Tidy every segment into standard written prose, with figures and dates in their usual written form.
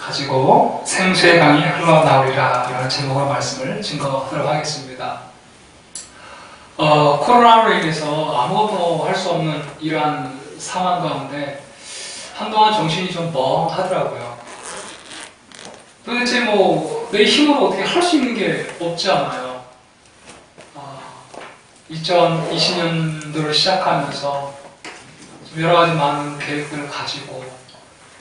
가지고 생수의 강이 흘러나오리라 라는 제목의 말씀을 증거하도록 하겠습니다. 코로나로 인해서 아무것도 할 수 없는 이러한 상황 가운데 한동안 정신이 좀 멍하더라고요. 도대체 내 힘으로 어떻게 할 수 있는 게 없지 않아요. 2020년도를 시작하면서 여러 가지 많은 계획들을 가지고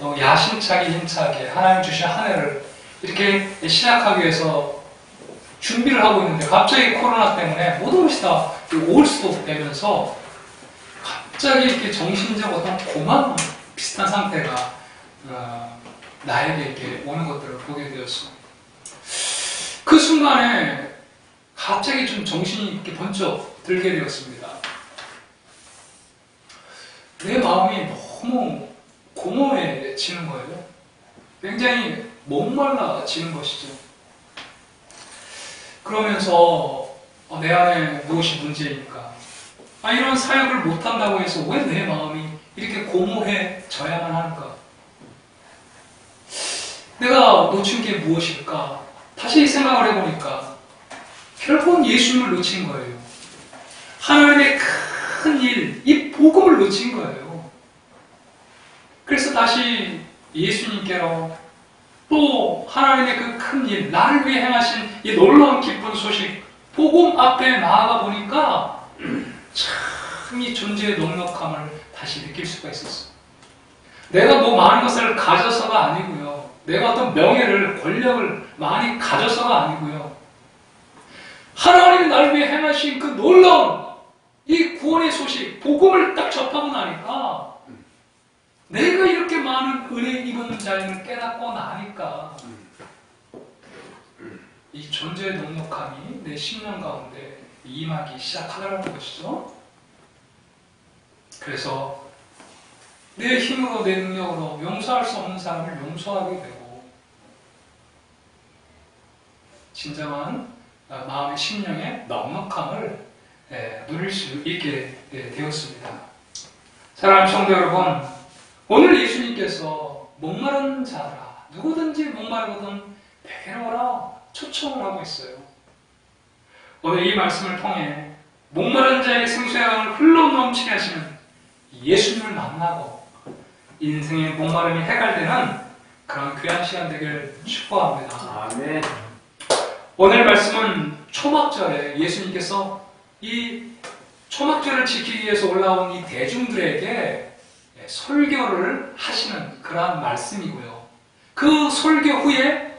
또 야심차게 힘차게 하나님 주신 한 해를 이렇게 시작하기 위해서 준비를 하고 있는데 갑자기 코로나 때문에 모든 것이 다 올스톱되면서 갑자기 이렇게 정신적 어떤 고만 비슷한 상태가 나에게 이렇게 오는 것들을 보게 되었습니다. 그 순간에 갑자기 좀 정신이 이렇게 번쩍 들게 되었습니다. 내 마음이 너무 공허해지는 거예요. 굉장히 목말라지는 것이죠. 그러면서 내 안에 무엇이 문제일까? 이런 사역을 못한다고 해서 왜 내 마음이 이렇게 공허해져야만 하는가? 내가 놓친 게 무엇일까? 다시 생각을 해보니까 결국은 예수님을 놓친 거예요. 하나님의 큰 일, 이 복음을 놓친 거예요. 그래서 다시 예수님께로 또 하나님의 그 큰 일, 나를 위해 행하신 이 놀라운 기쁜 소식, 복음 앞에 나아가 보니까 참 이 존재의 넉넉함을 다시 느낄 수가 있었어요. 내가 많은 것을 가져서가 아니고요. 내가 어떤 명예를, 권력을 많이 가져서가 아니고요. 하나님이 나를 위해 행하신 그 놀라운 이 구원의 소식, 복음을 딱 접하고 나니까 내가 이렇게 많은 은혜 입은 자임을 깨닫고 나니까 이 존재의 넉넉함이 내 심령 가운데 임하기 시작하더라는 것이죠. 그래서 내 힘으로, 내 능력으로 용서할 수 없는 사람을 용서하게 되고 진정한 마음의 심령의 넉넉함을 누릴 수 있게 되었습니다. 사랑하는 성도 여러분, 오늘 예수님께서 목마른 자라 누구든지 목마르거든 내게로 오라 초청을 하고 있어요. 오늘 이 말씀을 통해 목마른 자의 생수의 강을 흘러넘치게 하시는 예수님을 만나고 인생의 목마름이 해결되는 그런 귀한 시간 되길 축복합니다. 아멘. 오늘 말씀은 초막절에 예수님께서 이 초막절을 지키기 위해서 올라온 이 대중들에게 설교를 하시는 그러한 말씀이고요. 그 설교 후에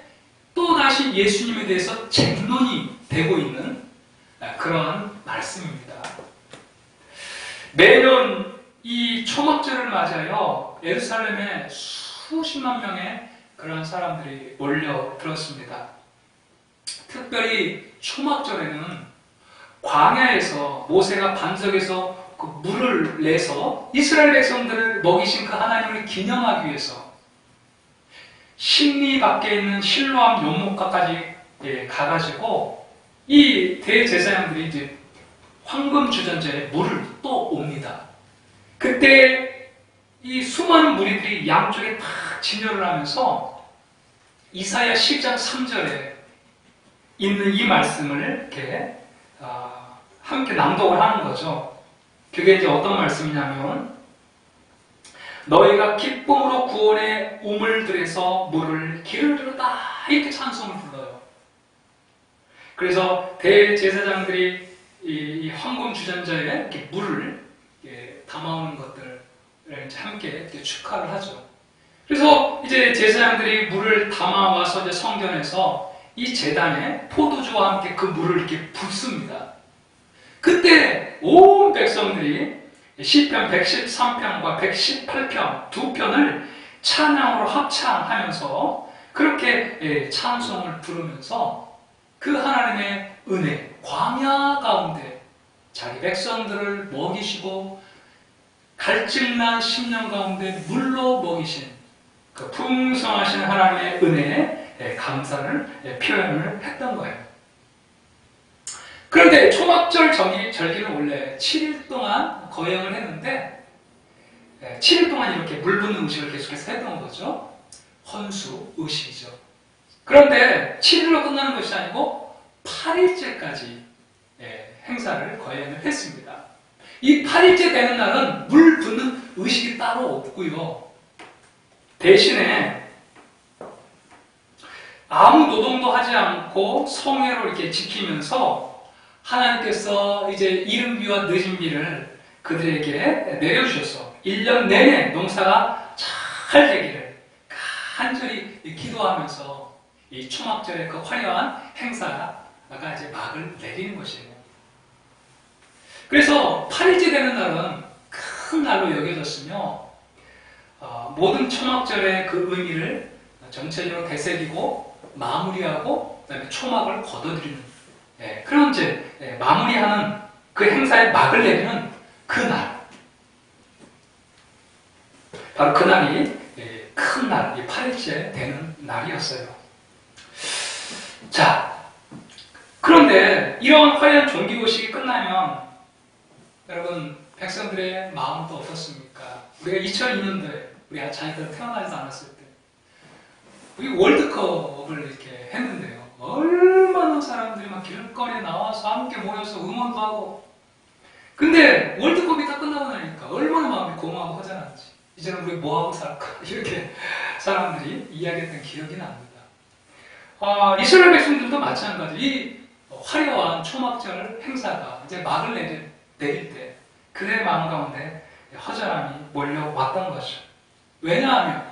또다시 예수님에 대해서 쟁론이 되고 있는 그러한 말씀입니다. 매년 이 초막절을 맞아요. 예루살렘에 수십만 명의 그러한 사람들이 몰려들었습니다. 특별히 초막절에는 광야에서 모세가 반석에서 그 물을 내서 이스라엘 백성들을 먹이신 그 하나님을 기념하기 위해서 십리 밖에 있는 실로암 연못가까지 가가지고 이 대제사장들이 이제 황금 주전자에 물을 또 옵니다. 그때 이 수많은 무리들이 양쪽에 다 진열을 하면서 이사야 10장 3절에 있는 이 말씀을 이렇게 함께 낭독을 하는 거죠. 그게 이제 어떤 말씀이냐면 너희가 기쁨으로 구원의 우물들에서 물을 기르르다 이렇게 찬송을 불러요. 그래서 대제사장들이 이 황금 주전자에 이렇게 물을 담아오는 것들을 이제 함께 이렇게 축하를 하죠. 그래서 이제 제사장들이 물을 담아와서 이제 성전에서 이 제단에 포도주와 함께 그 물을 이렇게 붓습니다. 그때 온 백성들이 시편 113편과 118편 두 편을 찬양으로 합창하면서 그렇게 찬송을 부르면서 그 하나님의 은혜, 광야 가운데 자기 백성들을 먹이시고 갈증난 심령 가운데 물로 먹이신 그 풍성하신 하나님의 은혜에 감사를 표현을 했던 거예요. 그런데 초막절 절기는 원래 7일 동안 거행을 했는데 7일 동안 이렇게 물 붓는 음식을 계속해서 했던 거죠. 헌수 의식이죠. 그런데 7일로 끝나는 것이 아니고 8일째까지 행사를 거행을 했습니다. 이 8일째 되는 날은 물 붓는 의식이 따로 없고요. 대신에 아무 노동도 하지 않고 성회로 이렇게 지키면서 하나님께서 이제 이른 비와 늦은 비를 그들에게 내려주셔서 1년 내내 농사가 잘 되기를 간절히 기도하면서 이 초막절의 그 화려한 행사가 이제 막을 내리는 것이에요. 그래서 8일째 되는 날은 큰 날로 여겨졌으며 모든 초막절의 그 의미를 전체적으로 되새기고 마무리하고 그다음에 초막을 걷어들이는 그런 이제 마무리하는 그 행사의 막을 내리는 그 날, 바로 그 날이 큰 날, 8일째 되는 날이었어요. 자, 그런데 이런 화려한 종기고식이 끝나면 여러분 백성들의 마음도 어떻습니까? 우리가 2002년도에 우리 자녀들 태어나지 않았을 때 우리 월드컵을 이렇게 했는데요. 얼마나 사람들이 막 길거리에 나와서 함께 모여서 응원도 하고, 근데 월드컵이 다 끝나고 나니까 얼마나 마음이 공허하고 허전한지, 이제는 우리 뭐하고 살까? 이렇게 사람들이 이야기했던 기억이 납니다. 이스라엘 백성들도 마찬가지. 이 화려한 초막절 행사가 이제 막을 내릴 때 그들의 마음 가운데 허전함이 몰려왔던 거죠. 왜냐하면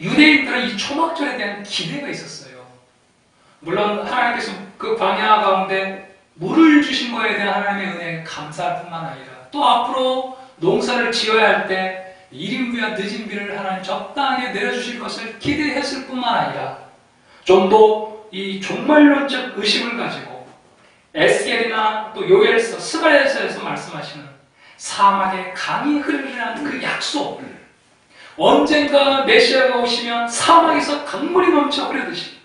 유대인들은 이 초막절에 대한 기대가 있었어요. 물론 하나님께서 그 광야 가운데 물을 주신 것에 대한 하나님의 은혜에 감사할 뿐만 아니라 또 앞으로 농사를 지어야 할 때 이른 비와 늦은 비를 하나님 적당하게 내려주실 것을 기대했을 뿐만 아니라 좀 더 이 종말론적 의식을 가지고 에스겔이나 또 요엘서, 스가랴서에서 말씀하시는 사막에 강이 흐르리라는 그 약속, 언젠가 메시아가 오시면 사막에서 강물이 넘쳐 흐르듯이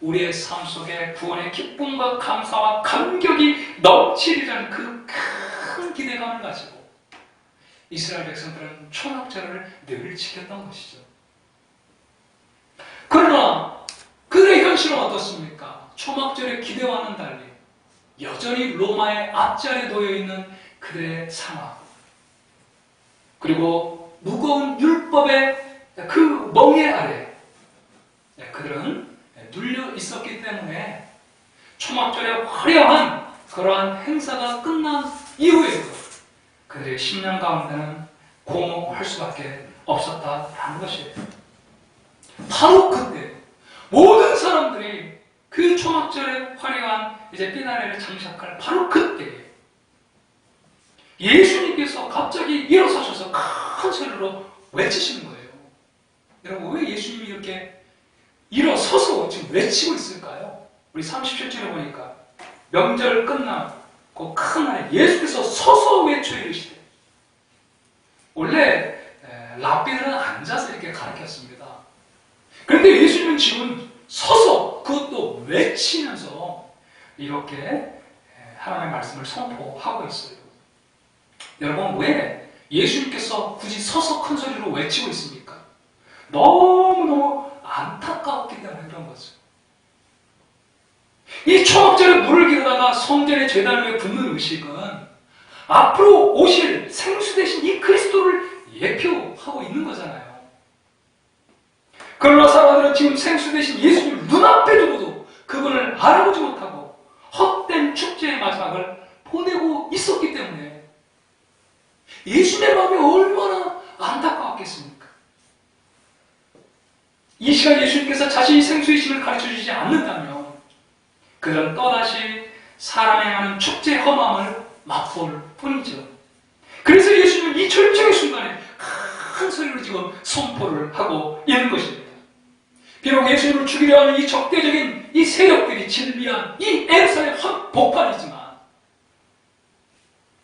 우리의 삶 속에 구원의 기쁨과 감사와 감격이 넘치리라는 그 큰 기대감을 가지고 이스라엘 백성들은 초막절을 늘 지켰던 것이죠. 그러나 그들의 현실은 어떻습니까? 초막절의 기대와는 달리 여전히 로마의 앞자리에 놓여있는 그들의 상황, 그리고 무거운 율법의 그 멍에 아래 그들은 눌려 있었기 때문에 초막절의 화려한 그러한 행사가 끝난 이후에도 그들의 심령 가운데는 공허할 수밖에 없었다는 것이에요. 바로 그때 모든 사람들이 그 초막절의 화려한 이제 피나레를 장식할 바로 그때 예수님께서 갑자기 일어서셔서 큰 소리로 외치시는 거예요. 여러분, 왜 예수님이 이렇게 일어서서 지금 외치고 있을까요? 우리 37절에 보니까 명절 끝나고 큰 날에 예수께서 서서 외쳐 이르시되, 원래 랍비들은 앉아서 이렇게 가르쳤습니다. 그런데 예수님은 지금 서서 그것도 외치면서 이렇게 하나님의 말씀을 선포하고 있어요. 여러분, 왜 예수님께서 굳이 서서 큰 소리로 외치고 있습니까? 너무너무 안타까웠기 때문에 그런 거죠. 이 초막절에 물을 기르다가 성전의 제단 위에 붓는 의식은 앞으로 오실 생수 대신 이 그리스도를 예표하고 있는 거잖아요. 그러나 사람들은 지금 생수 대신 예수님을 눈앞에 두고도 그분을 알아보지 못하고 헛된 축제의 마지막을 보내고 있었기 때문에 예수님의 마음이 얼마나 안타까웠겠습니까? 이 시간 예수님께서 자신이 생수이심을 가르쳐주지 않는다면 그들은 또다시 사람이 행하는 축제의 험함을 맛볼 뿐이죠. 그래서 예수님은 이 절정의 순간에 큰 소리로 지금 선포를 하고 있는 것입니다. 비록 예수님을 죽이려 하는 이 적대적인 이 세력들이 진비한 이 에루살렘 한복판이지만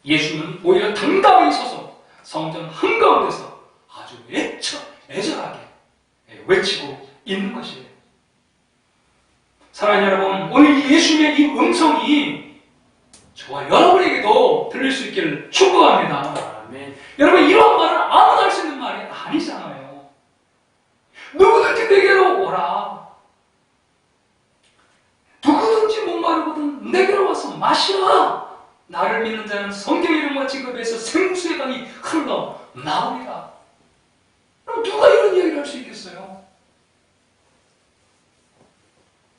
예수님은 오히려 당당히 서서 성전 한가운데서 아주 애절하게 외치고 있는 것이에요. 사랑하는 여러분, 오늘 이 예수님의 이 음성이 저와 여러분에게도 들릴 수 있기를 축복합니다. 아멘. 여러분, 이러한 말은 아무나 할 수 있는 말이 아니잖아요. 누구든지 내게로 오라. 누구든지 목마르거든 내게로 와서 마시라. 나를 믿는 자는 성경 이름과 직업에서 생수의 강이 흘러 나오리라. 그럼 누가 이런 이야기를 할 수 있겠어요?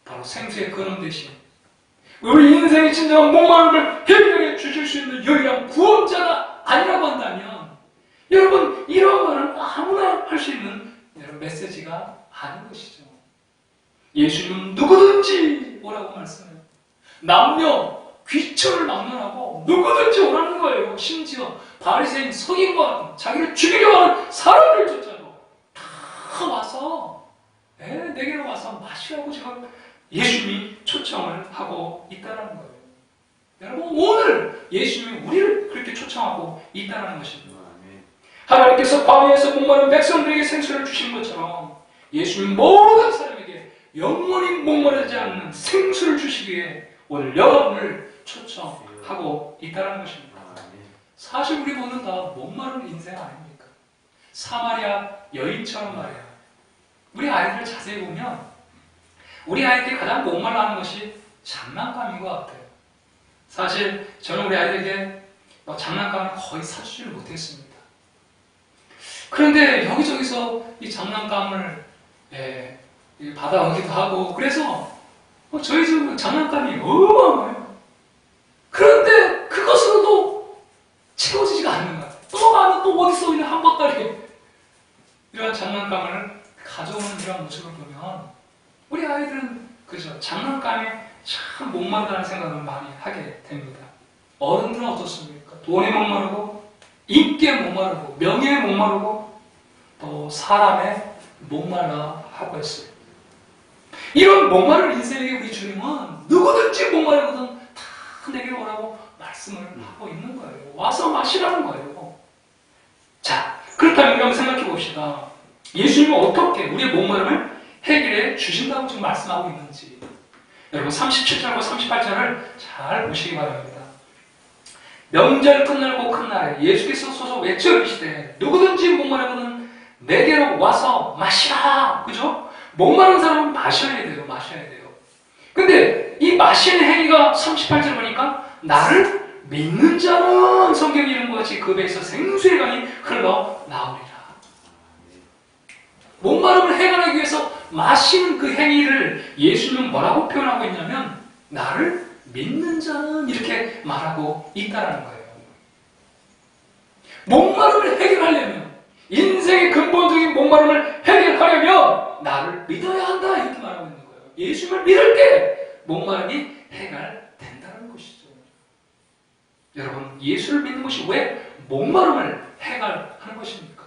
바로 생수의 근원 대신 우리 인생의 진정한 목마름을 해결해 주실 수 있는 유일한 구원자가 아니라고 한다면 여러분 이런 말은 아무나 할 수 있는 메시지가 아닌 것이죠. 예수님은 누구든지 오라고 말씀해요. 남녀 귀천을 막론하고 누구든지 오라는 거예요. 심지어 바리새인 서기관 자기를 죽이려고 하는 사람들조차도 다 와서 내게로 와서 마시라고 지금 예수님이 초청을 하고 있다는 거예요. 여러분 오늘 예수님이 우리를 그렇게 초청하고 있다는 것입니다. 하나님께서 광야에서 목마른 백성들에게 생수를 주신 것처럼 예수님 모든 사람에게 영원히 목마르지 않는 생수를 주시기 위해 오늘 여러분을 초청하고 있다는 것입니다. 사실 우리 모두 다 목마른 인생 아닙니까? 사마리아 여인처럼 말이야. 우리 아이들을 자세히 보면 우리 아이들이 가장 목말라하는 것이 장난감인 것 같아요. 사실 저는 우리 아이들에게 장난감을 거의 사주지를 못했습니다. 그런데 여기저기서 이 장난감을 받아오기도 하고 그래서 저희 집은 장난감이 어마어마해요. 그런데 그것으로도 채워지지가 않는 것 같아요. 또 가면 또 어디서 있는 한 보따리 이런 장난감을 가져오는 이런 모습을 보면 우리 아이들은 그죠 장난감에 참 목마르다는 생각을 많이 하게 됩니다. 어른들은 어떻습니까? 돈에 목마르고 인기에 목마르고 명예에 목마르고 또 사람에 목말라 하고 있어요. 이런 목마른 인생에게 우리 주님은 누구든지 목마르거든 다 내게 오라고 말씀을 하고 있는 거예요. 와서 마시라는 거예요. 자, 그렇다면 우리 한번 생각해 봅시다. 예수님은 어떻게 우리의 목마름을 해결해 주신다고 지금 말씀하고 있는지 여러분 37절과 38절을 잘 보시기 바랍니다. 명절 끝날고 큰 날에 예수께서 서서 외쳐 이르시되 누구든지 목마르거든 내게로 와서 마시라. 그죠? 목마른 사람은 마셔야 돼요. 근데 이 마시는 행위가 38절 보니까 나를 믿는 자는 성경 이름과 같이 그 배에서 생수의 강이 흘러 나오리라. 목마름을 해결하기 위해서 마시는 그 행위를 예수님은 뭐라고 표현하고 있냐면 나를 믿는 자는 이렇게 말하고 있다는 거예요. 목마름을 해결하려면 인생의 근본적인 목마름을 해결하려면 나를 믿어야 한다 이렇게 말하고 있는 거예요. 예수님을 믿을 때 목마름이 해결된다는 것이죠. 여러분 예수를 믿는 것이 왜 목마름을 해결하는 것입니까?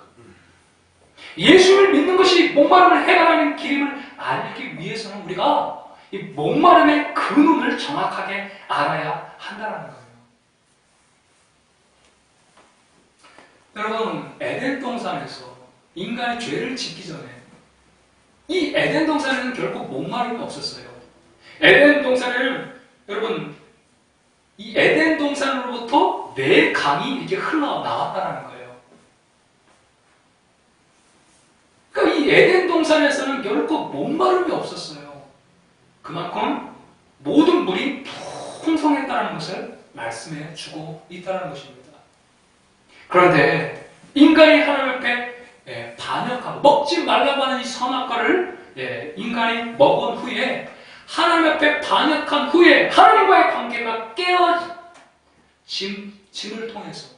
예수를 믿는 것이 목마름을 해결하는 길임을 알기 위해서는 우리가 이 목마름의 근원을 정확하게 알아야 한다는 거예요. 여러분 에덴 동산에서 인간이 죄를 짓기 전에 이 에덴 동산에는 결국 목마름이 없었어요. 에덴 동산에는 여러분 이 에덴 동산으로부터 네 강이 이렇게 흘러나왔다는 거예요. 그러니까 이 에덴 동산에서는 결국 목마름이 없었어요. 그만큼 모든 물이 풍성했다는 것을 말씀해 주고 있다는 것입니다. 그런데 인간이 하나님 앞에 반역하고 먹지 말라고 하는 이 선악과를 인간이 먹은 후에 하나님 앞에 반역한 후에 하나님과의 관계가 깨어짐을 통해서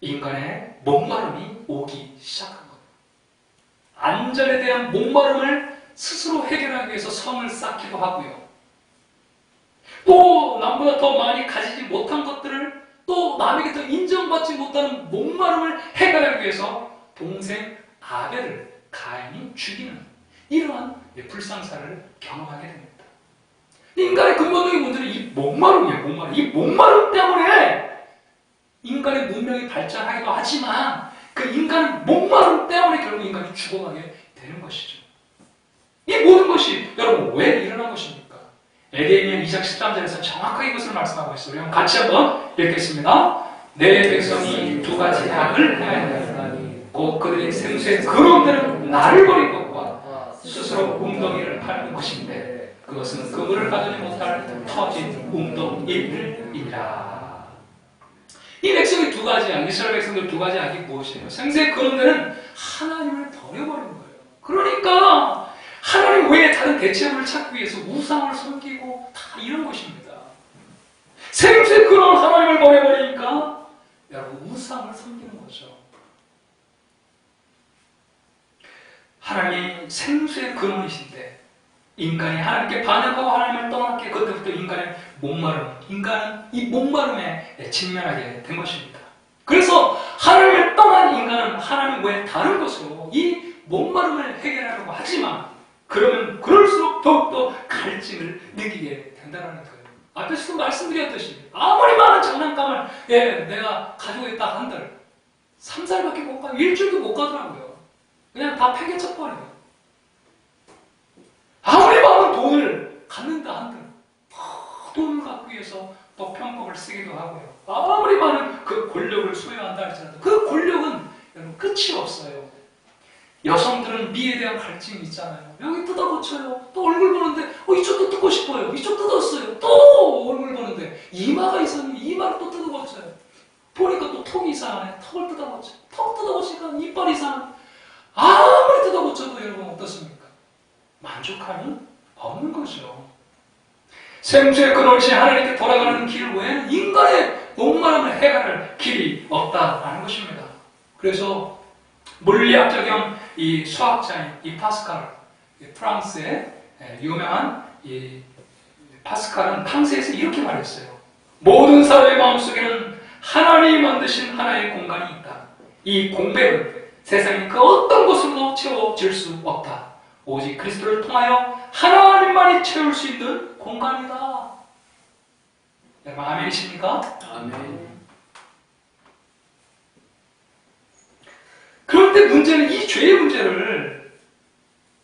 인간의 목마름이 오기 시작한 거예요. 안전에 대한 목마름을 스스로 해결하기 위해서 성을 쌓기도 하고요. 또 남보다 더 많이 가지지 못한 것들을 또 남에게 더 인정받지 못하는 목마름을 해결하기 위해서 동생 아벨을 가인이 죽이는 이러한 불상사를 경험하게 됩니다. 인간의 근본적인 문제는 이 목마름이에요. 이 목마름 때문에 인간의 문명이 발전하기도 하지만 그 인간의 목마름 때문에 결국 인간이 죽어가게 되는 것이죠. 이 모든 것이 여러분 왜 일어난 것입니까? 에베소서 2장 13절에서 정확하게 이것을 말씀하고 있어요. 우리 같이 한번 읽겠습니다. 내 백성이 두 가지 악을 행하였나니 곧 그들이 생수의 근원되는 나를 버린 것과 스스로 웅덩이를 파는 것인데 그것은 그물을 가두지 못할 터진 웅덩이이니라. 이 백성이 두 가지 악, 이스라엘 백성들 두 가지 악이 무엇이에요? 생수의 근원들은 하나님을 버려버린 거예요. 그러니까 하나님 외에 다른 대체물을 찾기 위해서 우상을 섬기고 다 이런 것입니다. 생수의 근원 하나님을 버려버리니까 여러분 우상을 섬기는 거죠. 하나님이 생수의 근원이신데 인간이 하나님께 반역하고 하나님을 떠났기에 그때부터 인간의 목마름, 인간은 이 목마름에 직면하게 된 것입니다. 그래서 하나님을 떠난 인간은 하나님 외에 다른 것으로 이 목마름을 해결하려고 하지만 그러면 그럴수록 더욱더 갈증을 느끼게 된다는 거예요. 앞에서도 말씀드렸듯이 아무리 많은 장난감을 내가 가지고 있다 한들 3살밖에 못 가고 일주일도 못 가더라고요. 그냥 다 팽개쳐버려요. 아무리 많은 돈을 갖는다 한들 돈을 갖기 위해서 또 편법을 쓰기도 하고요. 아무리 많은 그 권력을 소유한다 할지라도 그 권력은 여러분 끝이 없어요. 여성들은 미에 대한 갈증이 있잖아요. 여기 뜯어고쳐요. 또 얼굴 보는데 이쪽도 뜯고 싶어요. 이쪽 뜯었어요. 또 얼굴 보는데 이마가 이상해. 이마를 또 뜯어고쳐요. 보니까 또 턱이 이상하네. 턱을 뜯어고쳐요. 턱 뜯어고치니까 이빨 이상하네. 아무리 뜯어고쳐도 여러분 어떻습니까? 만족함이 없는 거죠. 생수의 근원이신 하나님께 돌아가는 길 외에는 인간의 목마름을 해결할 길이 없다라는 것입니다. 그래서 물리학적 겸 이 수학자인 이 파스칼, 프랑스의 유명한 이 파스칼은 탕세에서 이렇게 말했어요. 모든 사람의 마음속에는 하나님이 만드신 하나의 공간이 있다. 이 공백은 세상의 그 어떤 것으로도 채워질 수 없다. 오직 그리스도를 통하여 하나님만이 채울 수 있는 공간이다. 여러분 아멘이십니까? 아멘. 그런데 문제는 이 죄의 문제를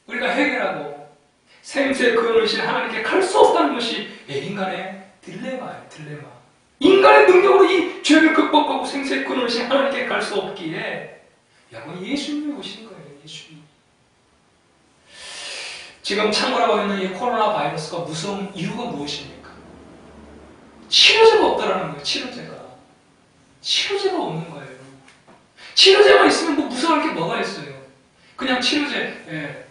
우리가 해결하고 생수의 근원이신 하나님께 갈 수 없다는 것이 인간의 딜레마예요. 딜레마. 인간의 능력으로 이 죄를 극복하고 생수의 근원이신 하나님께 갈 수 없기에 여러분 예수님이 오신 거예요. 예수님. 지금 창궐하고 있는 이 코로나 바이러스가 무서운 이유가 무엇입니까? 치료제가 없다라는 거예요. 치료제가 없는 거예요. 치료제만 있으면 뭐 무서울 게 뭐가 있어요. 그냥 치료제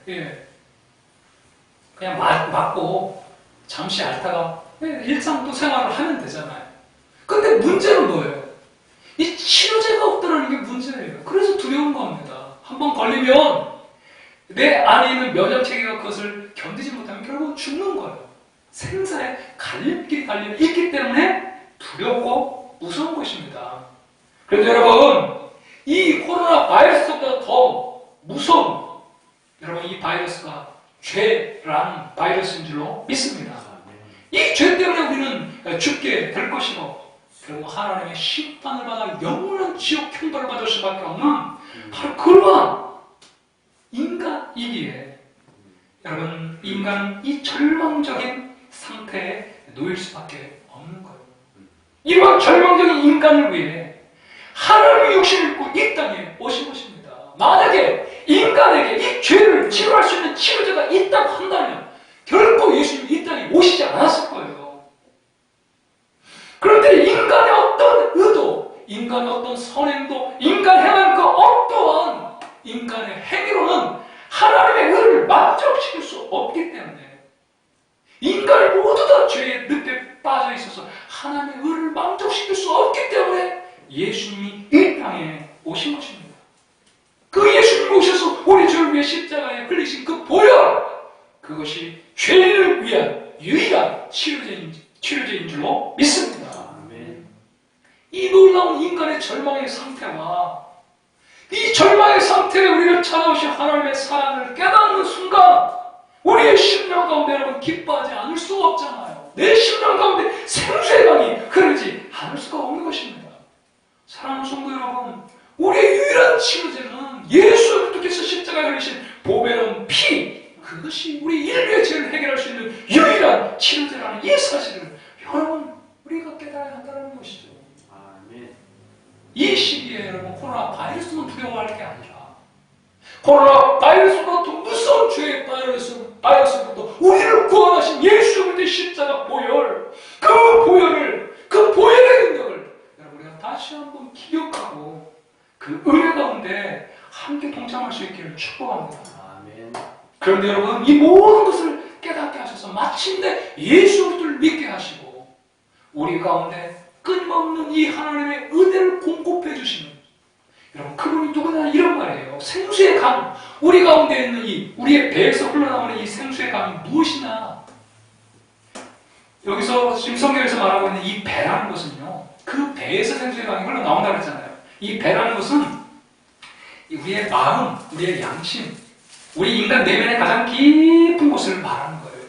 그냥 맞고 잠시 앓다가 일상 또 생활을 하면 되잖아요. 근데 문제는 뭐예요? 이 치료제가 없다는 게 문제예요. 그래서 두려운 겁니다. 한번 걸리면 내 안에 있는 면역체계가 그것을 견디지 못하면 결국은 죽는 거예요. 생사의 갈림길이 달려 있기 때문에 두렵고 무서운 것입니다. 그런데 여러분 이 코로나 바이러스보다 더 무서운 여러분 이 바이러스가 죄라는 바이러스인 줄로 믿습니다. 이 죄 때문에 우리는 죽게 될 것이고 결국 하나님의 심판을 받아 영원한 지옥 형벌을 받을 수밖에 없는 바로 그러한 인간이기에 여러분 인간은 이 절망적인 상태에 놓일 수밖에 없는 거예요. 이러한 절망적인 인간을 위해 하나님의 육신을 입고 이 땅에 오신 것입니다. 만약에 인간에게 이 죄를 치료할 수 있는 치료제가 있다고 한다면 결코 예수님이 이 땅에 오시지 않았을 거예요. 그런데 인간의 어떤 의도, 인간의 어떤 선행도, 인간 행한 그 어떠한 인간의 행위로는 하나님의 의를 만족시킬 수 없기 때문에 인간이 모두 다 죄의 늪에 빠져 있어서 하나님의 의를 만족시킬 수 없기 때문에 예수님이 이 땅에 오신 것입니다. 그 예수님이 오셔서 우리 죄를 위해 십자가에 흘리신 그 보혈, 그것이 죄를 위한 유일한 치료제인 줄로 믿습니다. 아멘. 이 놀라운 인간의 절망의 상태와 이 절망의 상태에 우리를 찾아오신 하나님의 사랑을 깨닫는 순간 우리의 심령 가운데 여러분 기뻐하지 않을 수가 없잖아요. 내 심령 가운데 생수의 강이 흐르지 않을 수가 없는 것입니다. 사랑하는 성도 여러분, 우리의 유일한 치료제는 예수 그리스도께서 십자가에 흘리신 보배로운 피, 그것이 우리 인류의 죄를 해결할 수 있는 유일한 치료제라는 이 사실을 여러분 우리가 깨달아야 한다는 것이죠. 아멘. 이 시기에 여러분 코로나 바이러스만 두려워할 게 아니라 코로나 바이러스보다 더 무서운 죄의 바이러스부터 우리를 구원하신 예수 그리스도의 십자가 보혈, 그 보혈의 능력을 여러분 우리가 다시 한번 기억하고 그 은혜 가운데 함께 동참할 수 있기를 축복합니다. 아멘. 그런데 여러분 이 모든 것을 깨닫게 하셔서 마침내 예수 그리스도를 믿게 하시고 우리 가운데 끊임없는 이 하나님의 은혜를 공급해 주시는 여러분 그분이 누구나 이런 말이에요. 생수의 강, 우리 가운데 있는 우리의 배에서 흘러나오는 이 생수의 강이 무엇이냐? 여기서 지금 성경에서 말하고 있는 이 배라는 것은요, 그 배에서 생수의 강이 흘러나온다고 했잖아요. 이 배라는 것은 우리의 마음, 우리의 양심, 우리 인간 내면의 가장 깊은 곳을 말하는 거예요.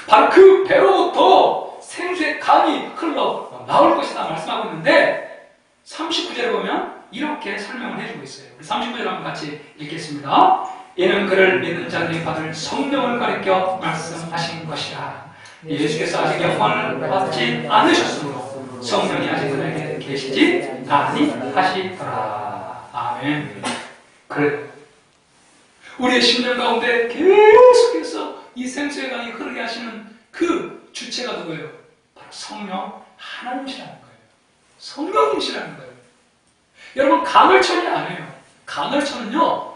바로 그 배로부터 생수의 강이 흘러나올 것이다 말씀하고 있는데 39절에 보면 이렇게 설명을 해주고 있어요. 우리 39절 한번 같이 읽겠습니다. 이는 그를 믿는 자들이 받을 성령을 가리켜 말씀하신 것이라. 예수께서 아직 영광을 받지 않으셨으므로 성령이 아직 그에게 계시지 아니하시더라. 아멘. 그래. 우리의 심령 가운데 계속해서 이 생수의 강이 흐르게 하시는 그 주체가 누구예요? 바로 성령 하나님이시라는 거예요. 성령님이시라는 거예요. 여러분 간헐천이 아니에요. 간헐천은요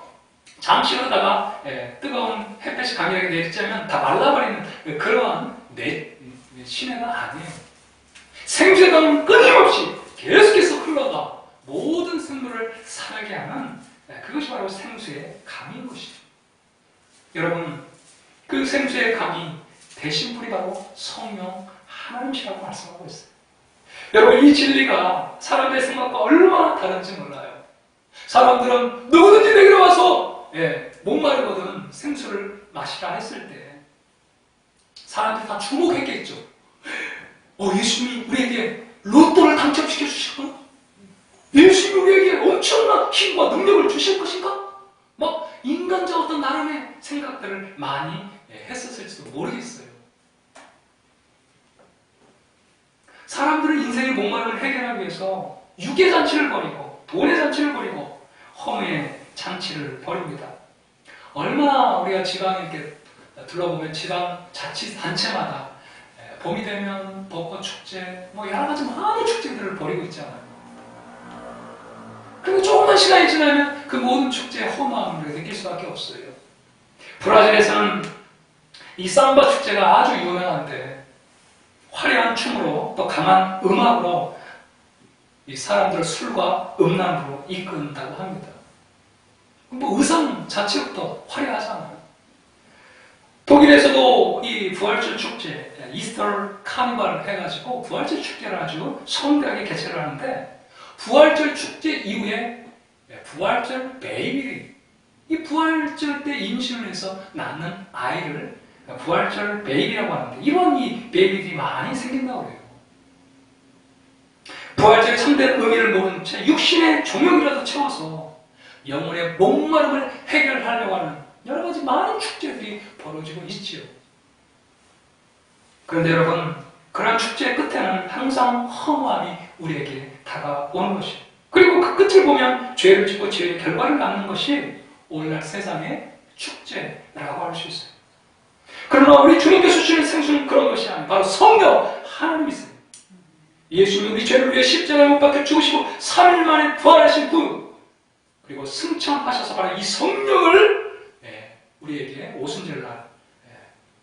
잠시 흐르다가 뜨거운 햇볕이 강하게 내리자면 다 말라버리는 그러한 시내가 아니에요. 생수의 강은 끊임없이 계속해서 흘러가 모든 생물을 살게 하는 그것이 바로 생수의 강인 것이죠. 여러분 그 생수의 강이 대신불이 바로 성령 하나님이시라고 말씀하고 있어요. 여러분 이 진리가 사람들의 생각과 얼마나 다른지 몰라요. 사람들은 누구든지 내게로 와서 목마르거든 생수를 마시라 했을 때 사람들이 다 주목했겠죠. 예수님이 우리에게 로또를 당첨시켜 주시구나. 예수님이 우리에게 엄청난 힘과 능력을 주실 것인가? 막 인간적 어떤 나름의 생각들을 많이 했었을지도 모르겠어요. 사람들은 인생의 목마름을 해결하기 위해서 육의 잔치를 벌이고 돈의 잔치를 벌이고 허무의 잔치를 벌입니다. 얼마나 우리가 지방에 이렇게 둘러보면 지방 자치단체마다 봄이 되면 벚꽃 축제, 여러 가지 많은 축제들을 벌이고 있잖아요. 그리고 조금만 시간이 지나면 그 모든 축제의 허무함을 느낄 수밖에 없어요. 브라질에서는 이 삼바 축제가 아주 유명한데 화려한 춤으로 또 강한 음악으로 이 사람들을 술과 음란으로 이끈다고 합니다. 의상 자체부터 화려하잖아요. 독일에서도 이 부활절 축제, 이스터 카니발을 해가지고 부활절 축제를 아주 성대하게 개최를 하는데 부활절 축제 이후에 부활절 베이비, 이 부활절 때 임신을 해서 낳는 아이를 부활절 베이비라고 하는데 이런 이 베이비들이 많이 생긴다고 해요. 부활절의 참된 의미를 모른 채 육신의 종욕이라도 채워서 영혼의 목마름을 해결하려고 하는 여러 가지 많은 축제들이 벌어지고 있지요. 그런데 여러분, 그런 축제의 끝에는 항상 허무함이 우리에게 다가오는 것이에요. 그리고 그 끝을 보면 죄를 짓고 죄의 결과를 낳는 것이 오늘날 세상의 축제라고 할 수 있어요. 그러나 우리 주님께서 주시는 생수는 그런 것이 아니에요. 바로 성령 하나님이세요. 예수님이 우리 죄를 위해 십자가에 못 박혀 죽으시고 3일 만에 부활하신 분, 그리고 승천하셔서 바로 이 성령을 우리에게 오순절날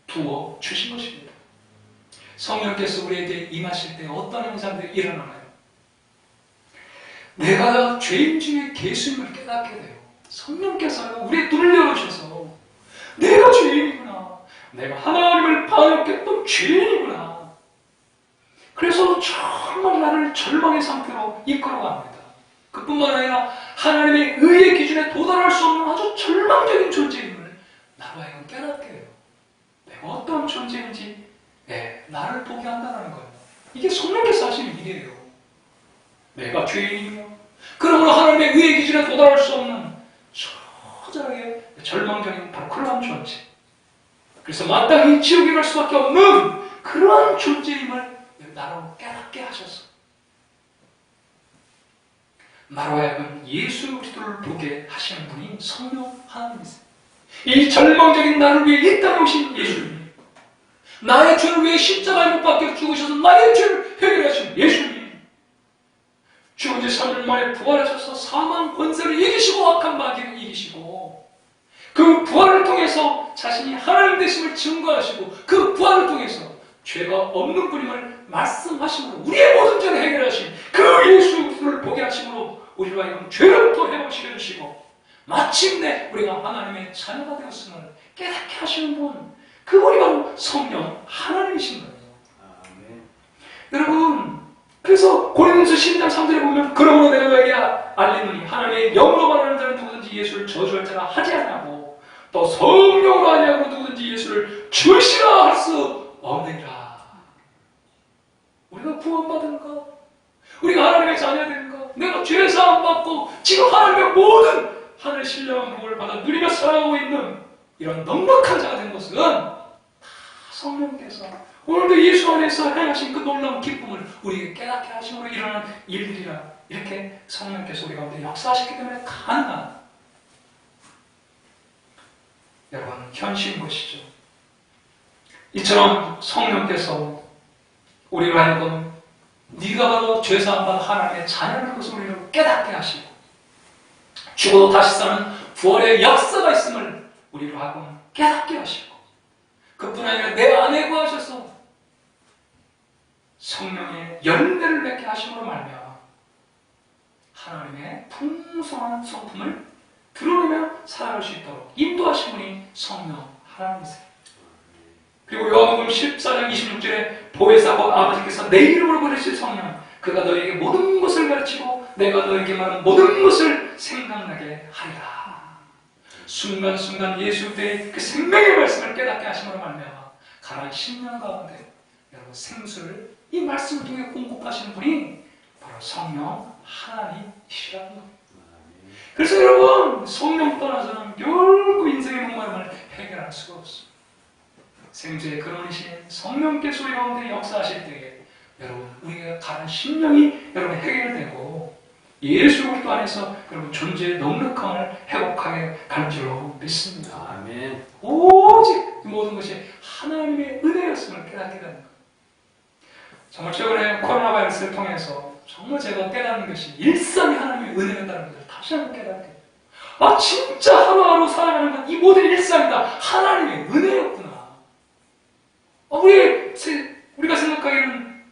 두어 주신 것입니다. 성령께서 우리에게 임하실 때 어떤 현상들이 일어나나요? 내가 죄인 중에 예수님을 깨닫게 돼요. 성령께서요 우리의 눈을 열어주셔서 내가 죄인이구나, 내가 하나님을 반역했던 죄인이구나, 그래서 정말 나를 절망의 상태로 이끌어갑니다. 그뿐만 아니라 하나님의 의의 기준에 도달할 수 없는 아주 절망적인 존재임을 나로 하여금 깨닫게 해요. 내가 어떤 존재인지 나를 보게 한다는 거예요. 이게 성령께서 하시는 일이에요. 내가 죄인이며 그러므로 하나님의 의의 기준에 도달할 수 없는 처절하게 절망적인 바로 그러한 존재, 그래서 마땅히 지옥에 갈 수밖에 없는 그러한 존재임을 나로 깨닫게 하셔서 나로 하여금 예수 그리스도를 보게 하시는 분이 성령 하나님이세요. 이 절망적인 나를 위해 이 땅에 오신 예수님, 나의 죄를 위해 십자가에 못 박혀 죽으셔서 나의 죄를 해결하신 예수님, 죽은 지 3일 만에 부활하셔서 사망 권세를 이기시고 악한 마귀를 이기시고 그 부활을 통해서 자신이 하나님 되심을 증거하시고 그 부활을 통해서 죄가 없는 분임을 말씀하심으로 우리의 모든 죄를 해결하신 그 예수를 보게 하심으로 우리로 하여금 죄로부터 회복시켜 주시고 마침내 우리가 하나님의 자녀가 되었음을 깨닫게 하시는 분, 그분이 바로 성령 하나님이신 거예요. 아멘. 여러분, 그래서 고린도서 12장 3절에 보면 그러므로 내가 너에게 알리노니 하나님의 영으로 말하는 자는 누구든지 예수를 저주할 자가 하지 않냐고, 또 성령으로 하냐고 누구든지 예수를 주시라 할 수 없느니라. 우리가 구원받은가? 우리가 하나님의 자녀된가? 내가 죄사함 받고 지금 하나님의 모든 하늘 신령한 복을 받아 누리며 살아가고 있는 이런 넉넉한 자가 된 것은 다 성령께서 오늘도 예수 안에서 행하신 그 놀라운 기쁨을 우리에게 깨닫게 하심으로 일어나는 일들이라, 이렇게 성령께서 우리 가운데 역사하셨기 때문에 가능한, 여러분, 현실인 것이죠. 이처럼 성령께서 우리로 하여금 네가 바로 죄사함 받은 하나님의 자녀라는 것을 우리를 깨닫게 하시고 죽어도 다시 사는 부활의 역사가 있음을 우리로 하여금 깨닫게 하시고, 그뿐 아니라 내 안에 거하셔서 성령의 열매를 맺게 하심으로 말미암아 하나님의 풍성한 성품을 드러내며 살아갈 수 있도록 인도하신 분이 성령 하나님이세요. 그리고 요한복음 14장 26절에 보혜사 곧 아버지께서 내 이름으로 보내실 성령, 그가 너에게 모든 것을 가르치고 내가 너에게 말한 모든 것을 생각나게 하리라. 순간순간 예수 그리스도의 그 생명의 말씀을 깨닫게 하심으로 말미암아 가난 10년 가운데 여러분 생수를 이 말씀을 통해 공급하시는 분이 바로 성령 하나님이시라는 겁니다. 그래서 여러분, 성령 떠나서는 결코 인생의 목마름을 해결할 수가 없습니다. 생수의 근원이신 성령께서 우리 가운데 역사하실 때에 여러분, 우리가 가난 심령이 여러분 해결되고 예수 그리스도 안에서 여러분 존재의 넉넉함을 회복하게 가는 줄로 믿습니다. 아멘. 오직 모든 것이 하나님의 은혜였음을 깨닫게 되는 거예요. 정말 최근에 코로나 바이러스를 통해서 정말 제가 깨닫는 것이 일상이 하나님의 은혜였다는 것을 다시 한번 깨닫게 돼요. 아, 진짜 하루하루 살아가는 건 이 모든 일상이 다 하나님의 은혜였구나. 우리가 생각하기에는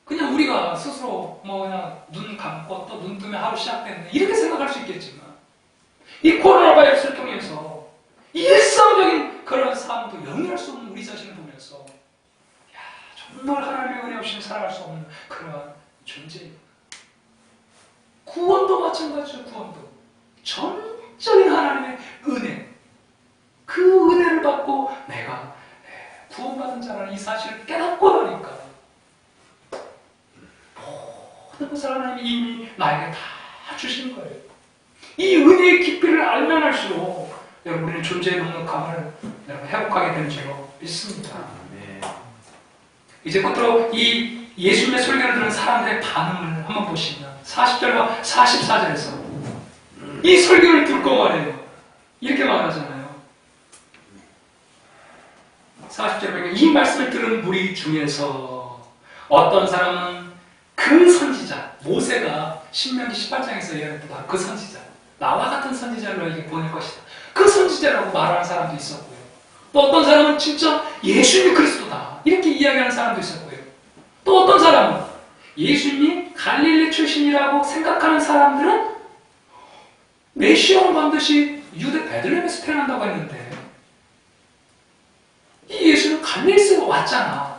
그냥 우리가 스스로 그냥 눈 감고 또 눈 뜨면 하루 시작되는 이렇게 생각할 수 있겠지만, 이 코로나 바이러스를 통해서 일상적인 그런 삶도 영위할 수 없는 우리 자신을 보면서 정말 하나님의 은혜 없이는 살아갈 수 없는 그러한 존재예요. 구원도 마찬가지죠. 구원도 전적인 하나님의 은혜, 그 은혜를 받고 내가 구원받은 자라는 이 사실을 깨닫고 나니까 모든 것을 하나님이 이미 나에게 다 주신 거예요. 이 은혜의 깊이를 알면 할수록 여러분, 우리는 존재의 넉넉함을 회복하게 되는 줄로 믿습니다. 이제 끝으로 이 예수님의 설교를 듣는 사람들의 반응을 한번 보시면 40절과 44절에서 이 설교를 듣고 말해요. 이렇게 말하잖아요. 40절에 보면 이 말씀을 들은 무리 중에서 어떤 사람은 그 선지자, 모세가 신명기 18장에서 예언했던 그 선지자, 나와 같은 선지자를 너에게 보낼 것이다, 그 선지자라고 말하는 사람도 있었고요. 또 어떤 사람은 진짜 예수님이 그리스도다 이렇게 이야기하는 사람도 있었고요. 또 어떤 사람은 예수님이 갈릴리 출신이라고 생각하는 사람들은 메시아는 반드시 유대 베들레헴에서 태어난다고 했는데 이 예수는 갈릴리에서 왔잖아.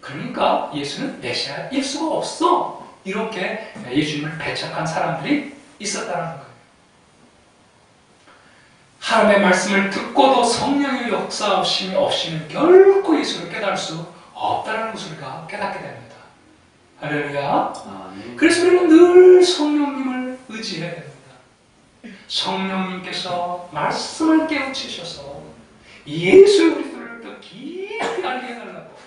그러니까 예수는 메시아일 수가 없어. 이렇게 예수님을 배척한 사람들이 있었다는 거예요. 하나님의 말씀을 듣고도 성령의 역사심이 없이는 결코 예수를 깨달을 수 없다는 것을 우리가 깨닫게 됩니다. 할렐루야. 그래서 우리는 늘 성령님을 의지해야 됩니다. 성령님께서 말씀을 깨우치셔서 예수 그리스도를 더 깊이 알게 해달라고,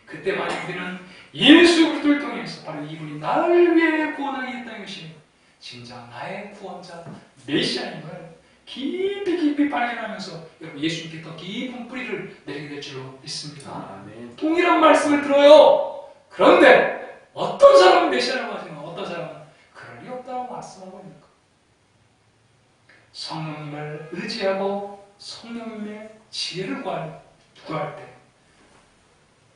그때만이 우리는 예수 그리스도를 통해서 바로 이분이 나를 위해 구원하게 했다는 것이 진정 나의 구원자 메시아임을 깊이 발견하면서 여러분 예수님께 더 깊은 뿌리를 내리게 될 줄로 믿습니다. 아멘. 동일한 말씀을 들어요. 그런데 어떤 사람은 메시아라고 하지만 어떤 사람은 그럴 리 없다고 말씀하고 있는 것. 성령님을 의지하고 성령님의 지혜를 구할 때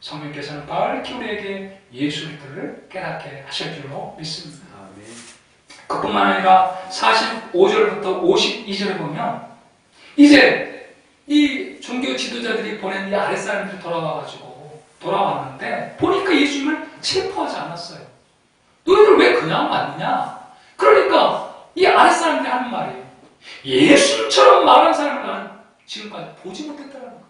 성령께서는 밝히 우리에게 예수 그리스도를 깨닫게 하실 줄로 믿습니다. 아멘. 그뿐만 아니라 45절부터 52절에 보면 이제 이 종교 지도자들이 보낸 이 아랫사람들이 돌아왔는데 보니까 예수님을 체포하지 않았어요. 너희들 왜 그냥 왔느냐? 그러니까 이 아랫사람들이 하는 말이에요. 예수님처럼 말한 사람을 나는 지금까지 보지 못했다는 거.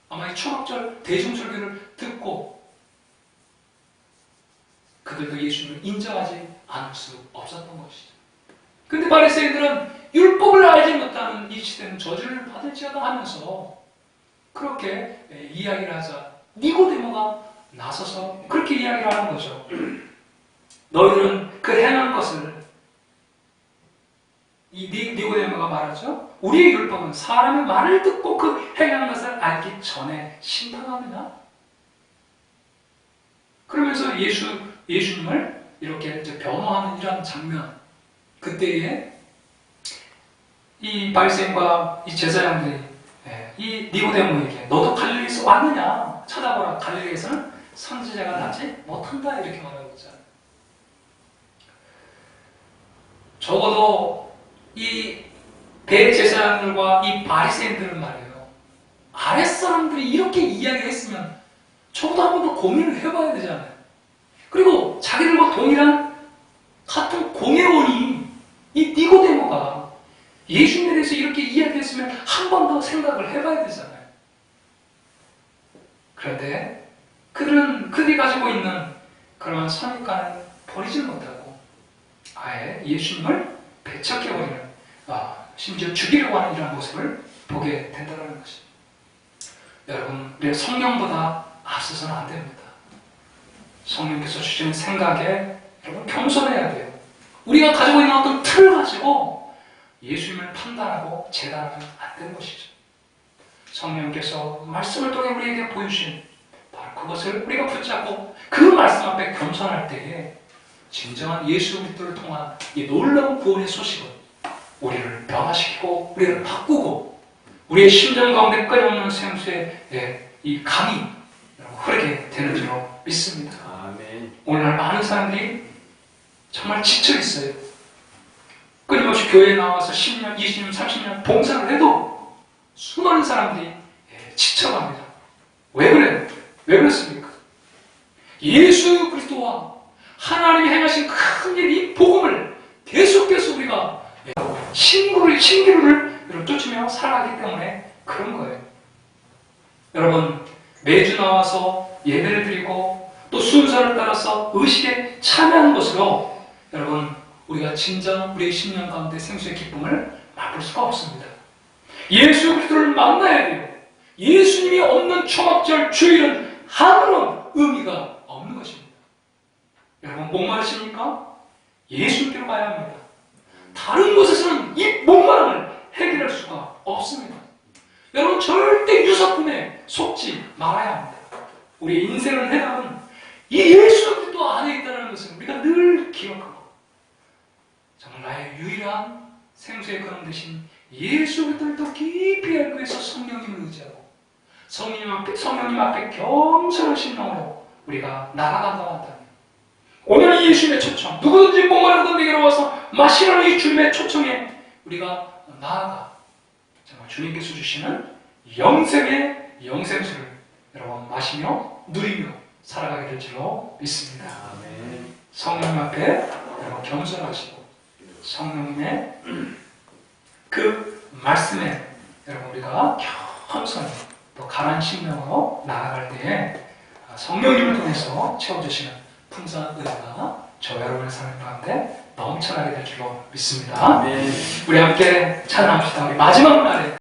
아마 이 초막절 대중설교를 듣고 그들도 예수님을 인정하지 않을 수 없었던 것이죠. 근데 바리새인들은 율법을 알지 못하는 이 시대는 저주를 받을지어다 하면서 그렇게 이야기를 하자 니고데모가 나서서 그렇게 이야기를 하는 거죠. 너희들은 그 행한 것을 이 니고데모가 말하죠. 우리의 율법은 사람의 말을 듣고 그 행한 것을 알기 전에 심판하느냐? 그러면서 예수님을 이렇게 이제 변호하는 이런 장면. 그때에 이 바리새인과 이 제사장들이 이 니고데모에게 너도 갈릴리에서 왔느냐? 찾아보라. 갈릴리에서는 선지자가 나지 못한다. 이렇게 말하고 있잖아요. 적어도 이 대제사장들과 이 바리새인들은 말이에요. 아랫사람들이 이렇게 이야기했으면 적어도 한 번 더 고민을 해봐야 되잖아요. 그리고 자기들과 동일한 같은 공회원이 이 니고데모가 예수님에 대해서 이렇게 이야기했으면 한 번 더 생각을 해봐야 되잖아요. 그런데 그들이 가지고 있는 그러한 선입관을 버리지 못하고 아예 예수님을 배척해버리는 심지어 죽이려고 하는 이런 모습을 보게 된다는 것입니다. 여러분, 우리가 성령보다 앞서서는 안 됩니다. 성령께서 주시는 생각에 여러분 겸손해야 돼요. 우리가 가지고 있는 어떤 틀을 가지고 예수님을 판단하고 재단하면 안 되는 것이죠. 성령께서 말씀을 통해 우리에게 보여주신 바로 그것을 우리가 붙잡고 그 말씀 앞에 겸손할 때에 진정한 예수 그리스도를 통한 이 놀라운 구원의 소식은 우리를 변화시키고 우리를 바꾸고 우리의 심령 가운데 끓여오는 생수의 이 강이 흐르게 되는 줄로 믿습니다. 아멘. 오늘날 많은 사람들이 정말 지쳐 있어요. 끊임없이 교회에 나와서 10년, 20년, 30년 봉사를 해도 수많은 사람들이 지쳐갑니다. 왜 그래요? 왜 그렇습니까? 예수 그리스도와 하나님이 행하신 큰 일, 이 복음을 계속해서 우리가 신기루를 쫓으며 살아가기 때문에 그런 거예요. 여러분, 매주 나와서 예배를 드리고 또 순서를 따라서 의식에 참여하는 것으로 여러분, 우리가 진정 우리의 심령 가운데 생수의 기쁨을 맛볼 수가 없습니다. 예수 그리스도를 만나야 돼요. 예수님이 없는 초막절 주일은 아무런 의미가 없는 것입니다. 여러분, 목마르십니까? 예수님께로 가야 합니다. 다른 곳에서는 이 목마름을 해결할 수가 없습니다. 여러분, 절대 유사품에 속지 말아야 합니다. 우리의 인생의 해답은 이 예수 그리스도 안에 있다는 것을 우리가 늘 기억하고 정말 나의 유일한 생수의 근원 되신 예수 그리스도를 더 깊이 알기 위해서 성령님을 의지하고 성령님 앞에 겸손한 심령으로 우리가 나아간다고 한다면 오늘 예수님의 초청, 누구든지 목마르던 내게로 와서 마시라는 이 주님의 초청에 우리가 나아가 정말 주님께서 주시는 영생의 영생수를 여러분 마시며 누리며 살아가게 될 줄로 믿습니다. 아멘. 성령님 앞에 여러분 겸손하시고 성령님의 그 말씀에 여러분 우리가 겸손히 또 강한 심령으로 나아갈 때에 성령님을 통해서 채워주시는 풍성한 은혜가 저 여러분의 삶 가운데 넘쳐나게 될 줄로 믿습니다. 아멘. 우리 함께 찬양합시다. 우리 마지막 날에